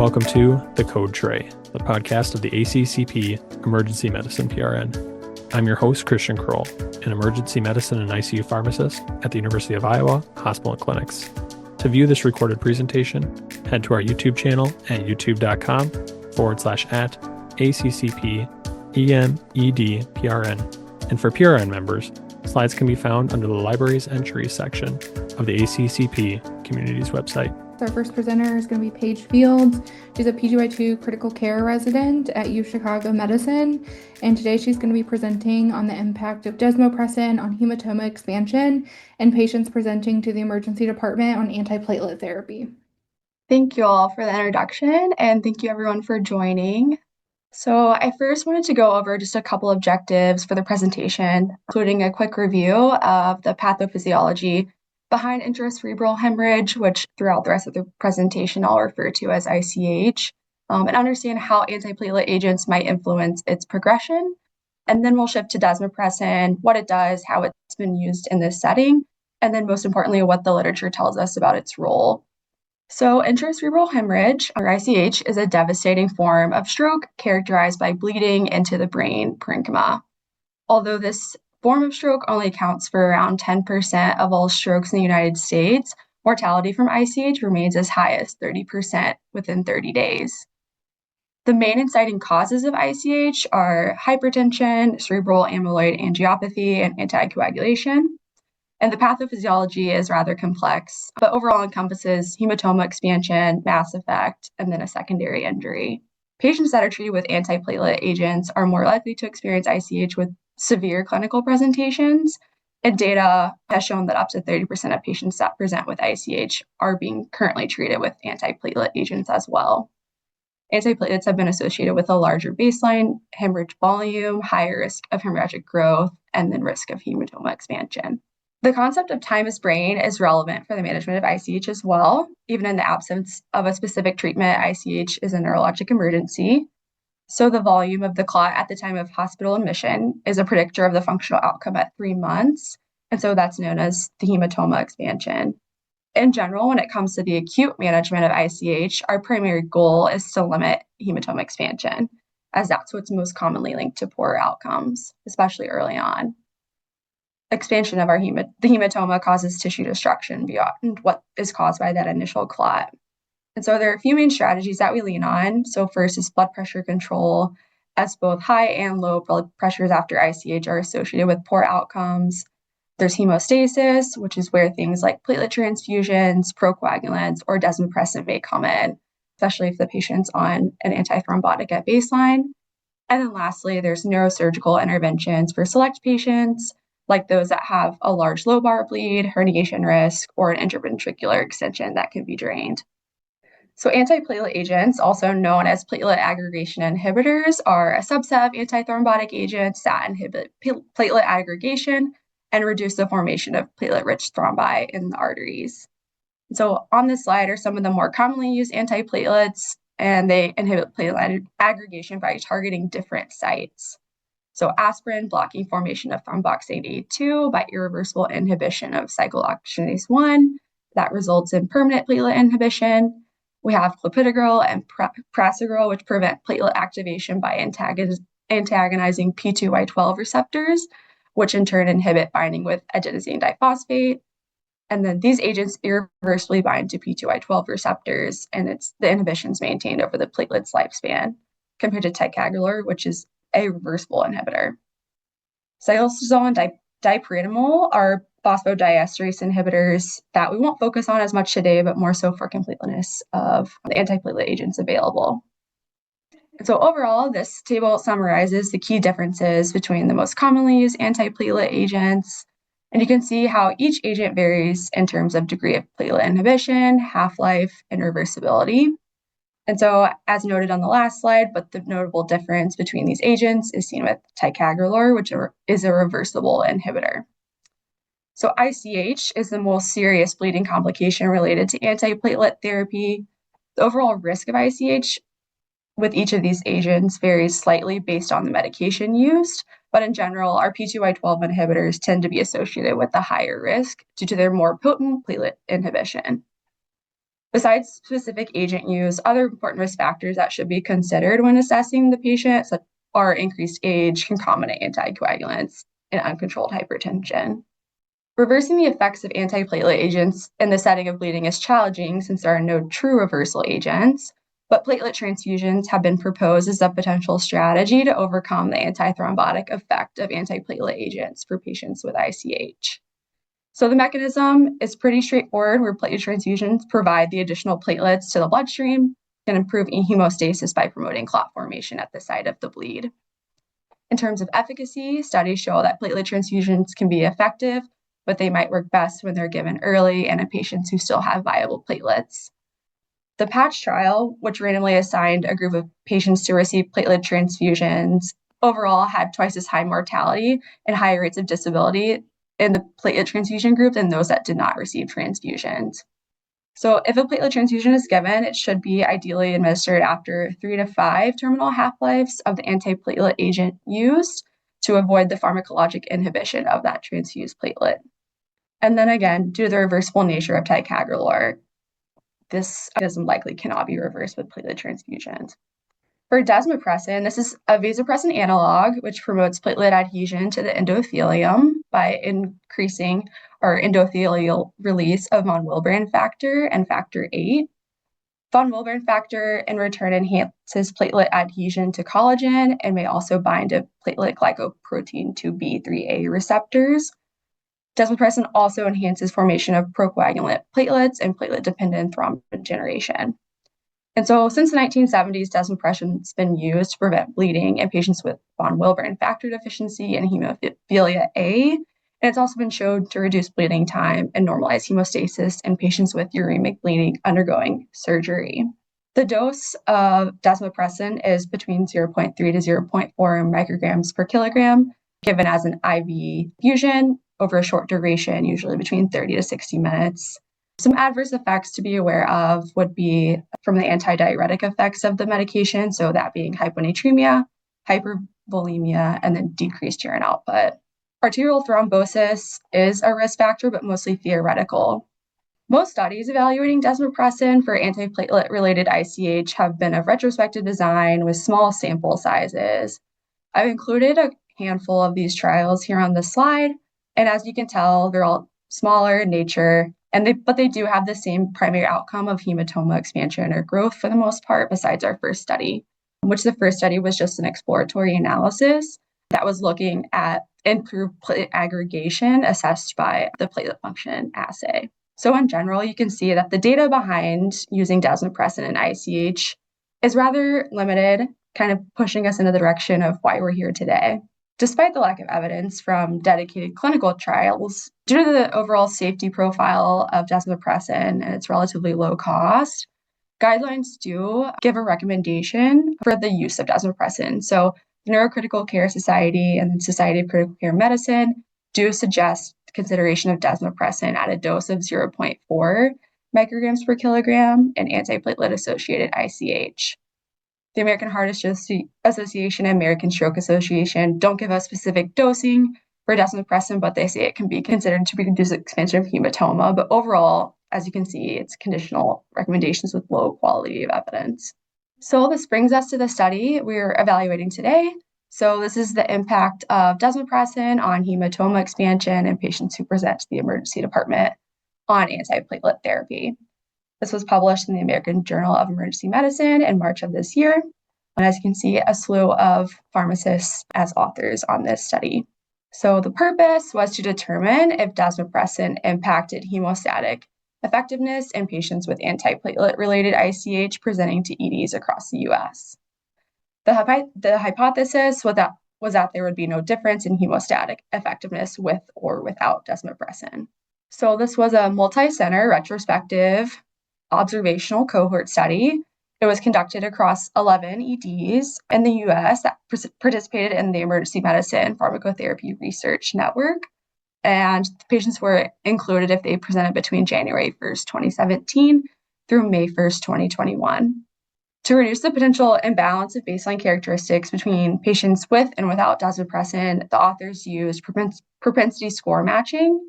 welcome to The Code Tray, the podcast of the ACCP Emergency Medicine PRN. I'm your host, Christian Kroll, an emergency medicine and ICU pharmacist at the University of Iowa Hospital and Clinics. To view this recorded presentation, head to our YouTube channel at youtube.com/@ACCP EMED-PRN. And for PRN members, slides can be found under the Libraries Entries section of the ACCP Communities website. Our first presenter is going to be Paige Fields. She's a PGY2 critical care resident at UChicago Medicine, and today she's going to be presenting on the impact of Desmopressin on hematoma expansion and patients presenting to the emergency department on antiplatelet therapy. Thank you all for the introduction, and thank you everyone for joining. So I first wanted to go over just a couple objectives for the presentation, including a quick review of the pathophysiology behind intracerebral hemorrhage, which throughout the rest of the presentation I'll refer to as ICH, and understand how antiplatelet agents might influence its progression. And then we'll shift to desmopressin, what it does, how it's been used in this setting, and then most importantly, what the literature tells us about its role. So intracerebral hemorrhage, or ICH, is a devastating form of stroke characterized by bleeding into the brain parenchyma. Although this form of stroke only accounts for around 10% of all strokes in the United States, mortality from ICH remains as high as 30% within 30 days. The main inciting causes of ICH are hypertension, cerebral amyloid angiopathy, and anticoagulation. And the pathophysiology is rather complex, but overall encompasses hematoma expansion, mass effect, and then a secondary injury. Patients that are treated with antiplatelet agents are more likely to experience ICH with severe clinical presentations, and data has shown that up to 30% of patients that present with ICH are being currently treated with antiplatelet agents as well. Antiplatelets have been associated with a larger baseline hemorrhage volume, higher risk of hemorrhagic growth, and then risk of hematoma expansion. The concept of time is brain is relevant for the management of ICH as well. Even in the absence of a specific treatment, ICH is a neurologic emergency. So the volume of the clot at the time of hospital admission is a predictor of the functional outcome at 3 months. And so that's known as the hematoma expansion. In general, when it comes to the acute management of ICH, our primary goal is to limit hematoma expansion, as that's what's most commonly linked to poor outcomes, especially early on. Expansion of the hematoma causes tissue destruction beyond what is caused by that initial clot. And so there are a few main strategies that we lean on. So first is blood pressure control, as both high and low blood pressures after ICH are associated with poor outcomes. There's hemostasis, which is where things like platelet transfusions, procoagulants, or desmopressin may come in, especially if the patient's on an antithrombotic at baseline. And then lastly, there's neurosurgical interventions for select patients, like those that have a large lobar bleed, herniation risk, or an interventricular extension that can be drained. So antiplatelet agents, also known as platelet aggregation inhibitors, are a subset of antithrombotic agents that inhibit platelet aggregation and reduce the formation of platelet-rich thrombi in the arteries. So on this slide are some of the more commonly used antiplatelets, and they inhibit platelet aggregation by targeting different sites. So aspirin blocking formation of thromboxane A2 by irreversible inhibition of cyclooxygenase 1 that results in permanent platelet inhibition. We have clopidogrel and prasugrel, which prevent platelet activation by antagonizing P2Y12 receptors, which in turn inhibit binding with adenosine diphosphate. And then these agents irreversibly bind to P2Y12 receptors, and the inhibition is maintained over the platelet's lifespan, compared to ticagrelor, which is a reversible inhibitor. Cilostazol and dipyridamole are phosphodiesterase inhibitors that we won't focus on as much today, but more so for completeness of the antiplatelet agents available. And so overall, this table summarizes the key differences between the most commonly used antiplatelet agents. And you can see how each agent varies in terms of degree of platelet inhibition, half-life, and reversibility. And so, as noted on the last slide, but the notable difference between these agents is seen with ticagrelor, which is a reversible inhibitor. So ICH is the most serious bleeding complication related to antiplatelet therapy. The overall risk of ICH with each of these agents varies slightly based on the medication used, but in general, our P2Y12 inhibitors tend to be associated with a higher risk due to their more potent platelet inhibition. Besides specific agent use, other important risk factors that should be considered when assessing the patient are increased age, concomitant anticoagulants, and uncontrolled hypertension. Reversing the effects of antiplatelet agents in the setting of bleeding is challenging since there are no true reversal agents, but platelet transfusions have been proposed as a potential strategy to overcome the antithrombotic effect of antiplatelet agents for patients with ICH. So the mechanism is pretty straightforward, where platelet transfusions provide the additional platelets to the bloodstream and improve hemostasis by promoting clot formation at the site of the bleed. In terms of efficacy, studies show that platelet transfusions can be effective, but they might work best when they're given early and in patients who still have viable platelets. The PATCH trial, which randomly assigned a group of patients to receive platelet transfusions, overall had twice as high mortality and higher rates of disability in the platelet transfusion group than those that did not receive transfusions. So if a platelet transfusion is given, it should be ideally administered after 3 to 5 terminal half-lives of the antiplatelet agent used to avoid the pharmacologic inhibition of that transfused platelet. And then again, due to the reversible nature of ticagrelor, this mechanism likely cannot be reversed with platelet transfusions. For desmopressin, this is a vasopressin analog, which promotes platelet adhesion to the endothelium by increasing our endothelial release of von Willebrand factor and factor VIII. Von Willebrand factor, in return, enhances platelet adhesion to collagen and may also bind to platelet glycoprotein 2B3A receptors. Desmopressin also enhances formation of procoagulant platelets and platelet-dependent thrombin generation. And so since the 1970s, desmopressin has been used to prevent bleeding in patients with von Willebrand factor deficiency and hemophilia A. And it's also been shown to reduce bleeding time and normalize hemostasis in patients with uremic bleeding undergoing surgery. The dose of desmopressin is between 0.3 to 0.4 micrograms per kilogram, given as an IV infusion over a short duration, usually between 30 to 60 minutes. Some adverse effects to be aware of would be from the antidiuretic effects of the medication, so that being hyponatremia, hypervolemia, and then decreased urine output. Arterial thrombosis is a risk factor, but mostly theoretical. Most studies evaluating desmopressin for antiplatelet-related ICH have been of retrospective design with small sample sizes. I've included a handful of these trials here on the slide, and as you can tell, they're all smaller in nature, but they do have the same primary outcome of hematoma expansion or growth for the most part, besides our first study, which the first study was just an exploratory analysis that was looking at improved platelet aggregation assessed by the platelet function assay. So in general, you can see that the data behind using desmopressin in ICH is rather limited, kind of pushing us in the direction of why we're here today. Despite the lack of evidence from dedicated clinical trials, due to the overall safety profile of desmopressin and its relatively low cost, guidelines do give a recommendation for the use of desmopressin. So the Neurocritical Care Society and the Society of Critical Care Medicine do suggest consideration of desmopressin at a dose of 0.4 micrograms per kilogram in antiplatelet-associated ICH. The American Heart Association and American Stroke Association don't give us specific dosing for desmopressin, but they say it can be considered to reduce expansion of hematoma. But overall, as you can see, it's conditional recommendations with low quality of evidence. So this brings us to the study we're evaluating today. So this is the impact of desmopressin on hematoma expansion in patients who present to the emergency department on antiplatelet therapy. This was published in the American Journal of Emergency Medicine in March of this year. And as you can see, a slew of pharmacists as authors on this study. So the purpose was to determine if desmopressin impacted hemostatic effectiveness in patients with antiplatelet-related ICH presenting to EDs across the U.S. The hypothesis was that there would be no difference in hemostatic effectiveness with or without desmopressin. So this was a multi-center retrospective observational cohort study. It was conducted across 11 EDs in the U.S. that participated in the Emergency Medicine Pharmacotherapy Research Network. And the patients were included if they presented between January 1st, 2017 through May 1st, 2021. To reduce the potential imbalance of baseline characteristics between patients with and without desmopressin, the authors used propensity score matching.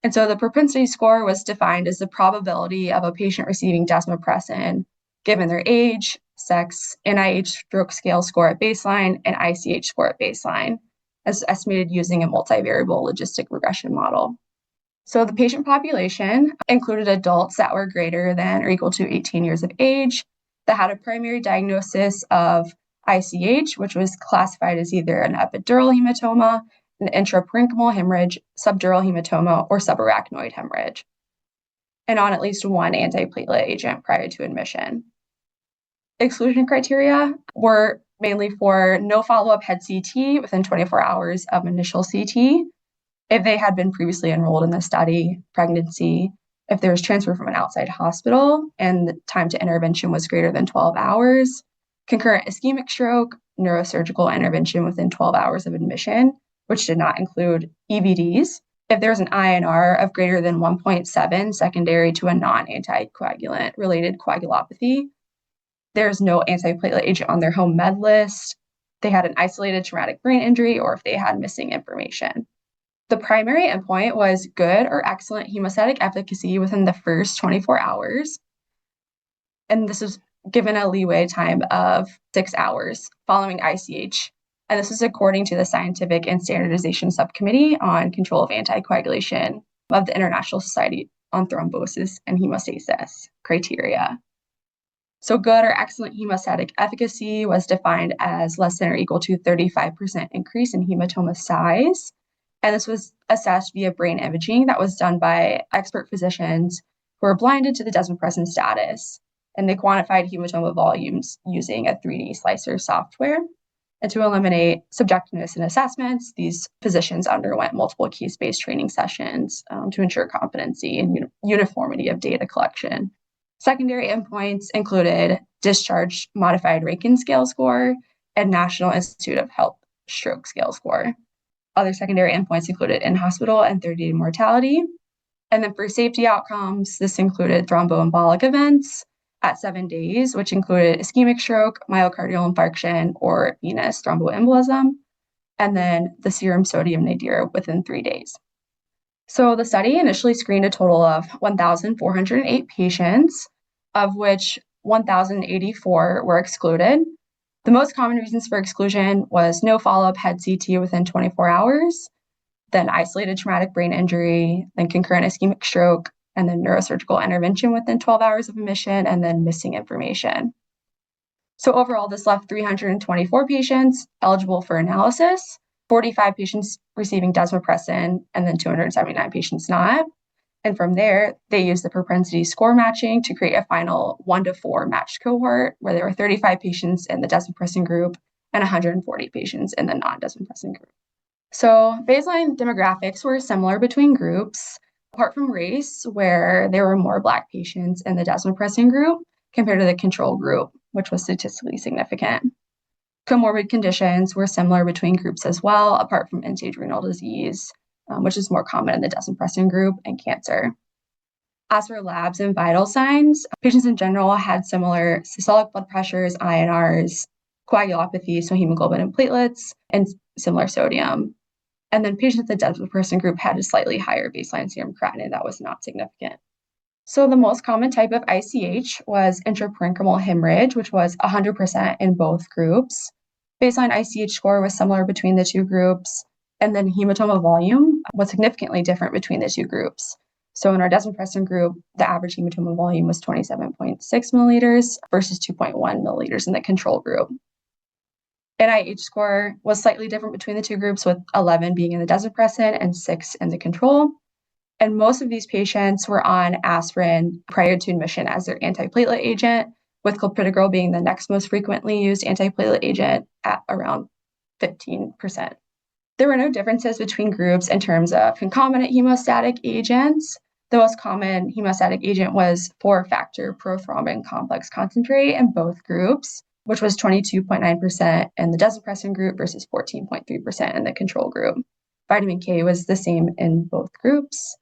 And so the propensity score was defined as the probability of a patient receiving desmopressin given their age, sex, NIH stroke scale score at baseline, and ICH score at baseline, as estimated using a multivariable logistic regression model. So the patient population included adults that were greater than or equal to 18 years of age that had a primary diagnosis of ICH, which was classified as either an epidural hematoma, an intraparenchymal hemorrhage, subdural hematoma, or subarachnoid hemorrhage, and on at least one antiplatelet agent prior to admission. Exclusion criteria were mainly for no follow-up head CT within 24 hours of initial CT, if they had been previously enrolled in the study, pregnancy, if there was transfer from an outside hospital, and the time to intervention was greater than 12 hours, concurrent ischemic stroke, neurosurgical intervention within 12 hours of admission, which did not include EVDs, if there was an INR of greater than 1.7 secondary to a non-anticoagulant related coagulopathy, there's no antiplatelet agent on their home med list, they had an isolated traumatic brain injury, or if they had missing information. The primary endpoint was good or excellent hemostatic efficacy within the first 24 hours. And this was given a leeway time of 6 hours following ICH. And this is according to the Scientific and Standardization Subcommittee on Control of Anticoagulation of the International Society on Thrombosis and Hemostasis criteria. So good or excellent hemostatic efficacy was defined as less than or equal to 35% increase in hematoma size. And this was assessed via brain imaging that was done by expert physicians who were blinded to the desmopressin status. And they quantified hematoma volumes using a 3D slicer software. And to eliminate subjectiveness in assessments, these physicians underwent multiple case-based training sessions to ensure competency and uniformity of data collection. Secondary endpoints included discharge modified Rankin scale score and National Institute of Health stroke scale score. Other secondary endpoints included in-hospital and 30-day mortality. And then for safety outcomes, this included thromboembolic events at 7 days, which included ischemic stroke, myocardial infarction, or venous thromboembolism, and then the serum sodium nadir within 3 days. So the study initially screened a total of 1,408 patients, of which 1,084 were excluded. The most common reasons for exclusion was no follow-up head CT within 24 hours, then isolated traumatic brain injury, then concurrent ischemic stroke, and then neurosurgical intervention within 12 hours of admission, and then missing information. So overall, this left 324 patients eligible for analysis, 45 patients receiving desmopressin, and then 279 patients not. And from there, they used the propensity score matching to create a final 1-to-4 matched cohort where there were 35 patients in the desmopressin group and 140 patients in the non-desmopressin group. So baseline demographics were similar between groups, apart from race, where there were more Black patients in the desmopressin group compared to the control group, which was statistically significant. Comorbid conditions were similar between groups as well, apart from end-stage renal disease, which is more common in the desmopressin group, and cancer. As for labs and vital signs, patients in general had similar systolic blood pressures, INRs, coagulopathy, so hemoglobin and platelets, and similar sodium. And then patients in the desmopressin group had a slightly higher baseline serum creatinine that was not significant. So the most common type of ICH was intraparenchymal hemorrhage, which was 100% in both groups. Baseline ICH score was similar between the two groups. And then hematoma volume was significantly different between the two groups. So in our desmopressin group, the average hematoma volume was 27.6 milliliters versus 2.1 milliliters in the control group. NIH score was slightly different between the two groups, with 11 being in the desmopressin and 6 in the control. And most of these patients were on aspirin prior to admission as their antiplatelet agent, with clopidogrel being the next most frequently used antiplatelet agent at around 15%. There were no differences between groups in terms of concomitant hemostatic agents. The most common hemostatic agent was 4-factor prothrombin complex concentrate in both groups, which was 22.9% in the desmopressin group versus 14.3% in the control group. Vitamin K was the same in both groups.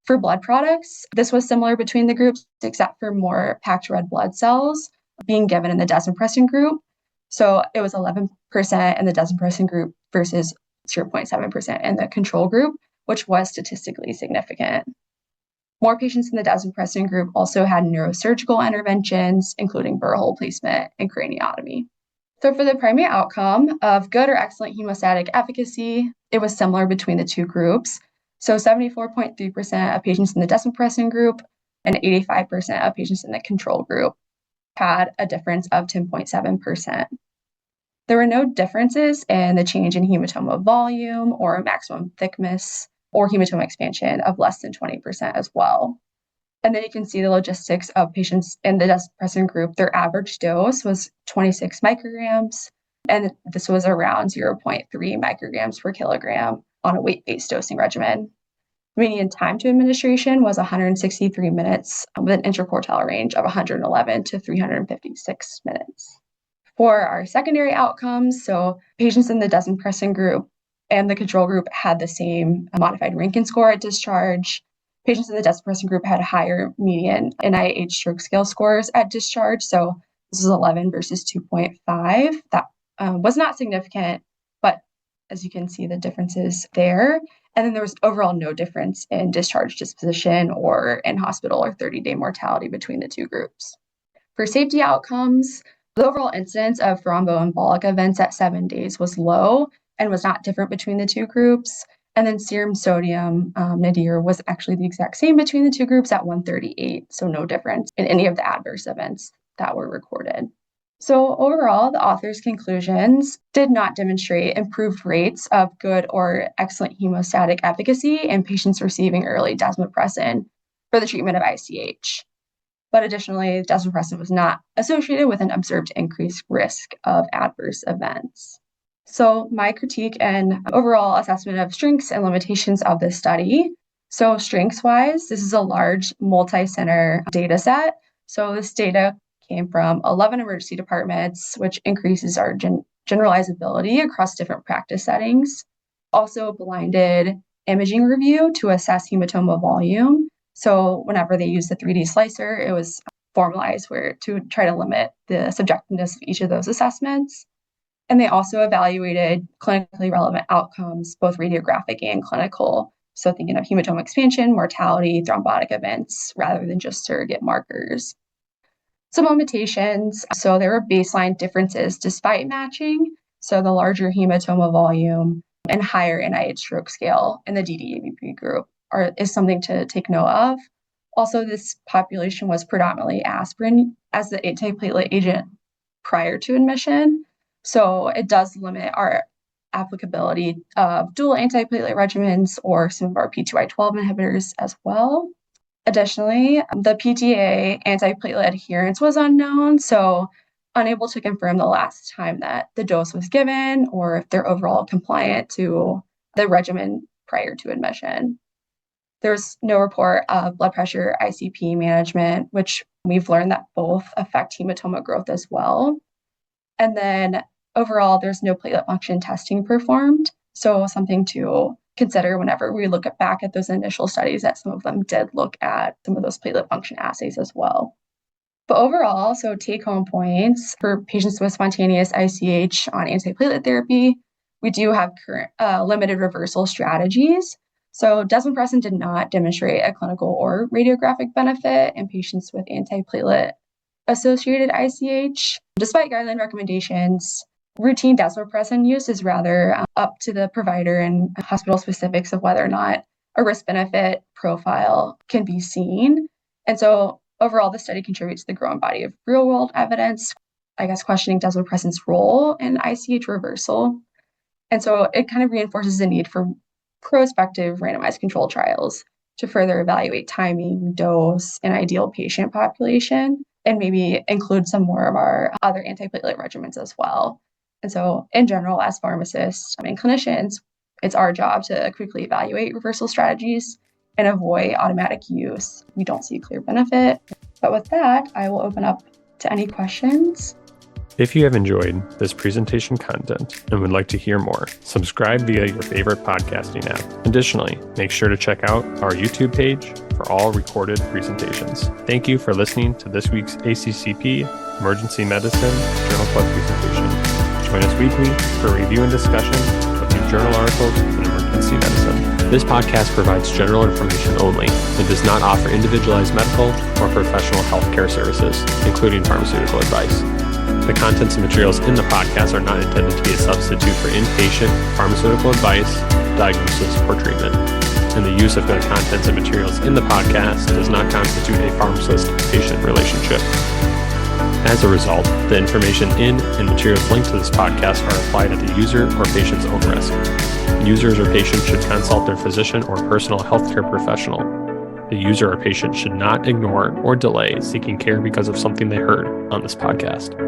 For blood products, this was similar between the groups, except for more packed red blood cells being given in the desmopressin group. So it was 11% in the desmopressin group versus 0.7% in the control group, which was statistically significant. More patients in the desmopressin group also had neurosurgical interventions, including burr hole placement and craniotomy. So for the primary outcome of good or excellent hemostatic efficacy, it was similar between the two groups. So 74.3% of patients in the desmopressin group and 85% of patients in the control group had a difference of 10.7%. There were no differences in the change in hematoma volume or maximum thickness or hematoma expansion of less than 20% as well. And then you can see the logistics of patients in the desmopressin group. Their average dose was 26 micrograms, and this was around 0.3 micrograms per kilogram on a weight-based dosing regimen. Median time to administration was 163 minutes with an interquartile range of 111 to 356 minutes. For our secondary outcomes, so patients in the desmopressin group and the control group had the same modified Rankin score at discharge. Patients in the desmopressin group had higher median NIH stroke scale scores at discharge. So this is 11 versus 2.5. That was not significant, but as you can see, the differences there. And then there was overall no difference in discharge disposition or in hospital or 30-day mortality between the two groups. For safety outcomes, the overall incidence of thromboembolic events at 7 days was low and was not different between the two groups. And then serum sodium nadir was actually the exact same between the two groups at 138, so no difference in any of the adverse events that were recorded. So overall, the author's conclusions did not demonstrate improved rates of good or excellent hemostatic efficacy in patients receiving early desmopressin for the treatment of ICH. But additionally, desmopressin was not associated with an observed increased risk of adverse events. So my critique and overall assessment of strengths and limitations of this study. So strengths-wise, this is a large multi-center data set. So this data came from 11 emergency departments, which increases our generalizability across different practice settings. Also blinded imaging review to assess hematoma volume. So whenever they used the 3D slicer, it was formalized to try to limit the subjectiveness of each of those assessments. And they also evaluated clinically relevant outcomes, both radiographic and clinical. So thinking of hematoma expansion, mortality, thrombotic events, rather than just surrogate markers. Some limitations. So there were baseline differences despite matching. So the larger hematoma volume and higher NIH stroke scale in the DDAVP group is something to take note of. Also, this population was predominantly aspirin as the antiplatelet agent prior to admission. So it does limit our applicability of dual antiplatelet regimens or some of our P2Y12 inhibitors as well. Additionally, the PTA antiplatelet adherence was unknown, so unable to confirm the last time that the dose was given or if they're overall compliant to the regimen prior to admission. There's no report of blood pressure ICP management, which we've learned that both affect hematoma growth as well. And then overall, there's no platelet function testing performed. So something to consider whenever we look back at those initial studies, that some of them did look at some of those platelet function assays as well. But overall, so take-home points for patients with spontaneous ICH on antiplatelet therapy, we do have current limited reversal strategies. So desmopressin did not demonstrate a clinical or radiographic benefit in patients with antiplatelet associated ICH. Despite guideline recommendations, routine desmopressin use is rather up to the provider and hospital specifics of whether or not a risk-benefit profile can be seen. And so overall, the study contributes to the growing body of real-world evidence, questioning desmopressin's role in ICH reversal. And so it kind of reinforces the need for prospective randomized controlled trials to further evaluate timing, dose, and ideal patient population, and maybe include some more of our other antiplatelet regimens as well. And so in general, as pharmacists and clinicians, it's our job to quickly evaluate reversal strategies and avoid automatic use. We don't see a clear benefit. But with that, I will open up to any questions. If you have enjoyed this presentation content and would like to hear more, subscribe via your favorite podcasting app. Additionally, make sure to check out our YouTube page for all recorded presentations. Thank you for listening to this week's ACCP Emergency Medicine Journal Club presentation. Join us weekly for review and discussion of new journal articles in emergency medicine. This podcast provides general information only and does not offer individualized medical or professional healthcare services, including pharmaceutical advice. The contents and materials in the podcast are not intended to be a substitute for inpatient pharmaceutical advice, diagnosis, or treatment. And the use of the contents and materials in the podcast does not constitute a pharmacist-patient relationship. As a result, the information in and materials linked to this podcast are applied at the user or patient's own risk. Users or patients should consult their physician or personal healthcare professional. The user or patient should not ignore or delay seeking care because of something they heard on this podcast.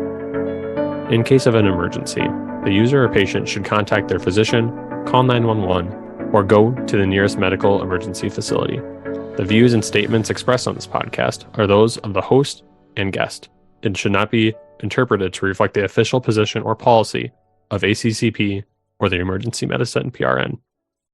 In case of an emergency, the user or patient should contact their physician, call 911, or go to the nearest medical emergency facility. The views and statements expressed on this podcast are those of the host and guest and should not be interpreted to reflect the official position or policy of ACCP or the Emergency Medicine PRN.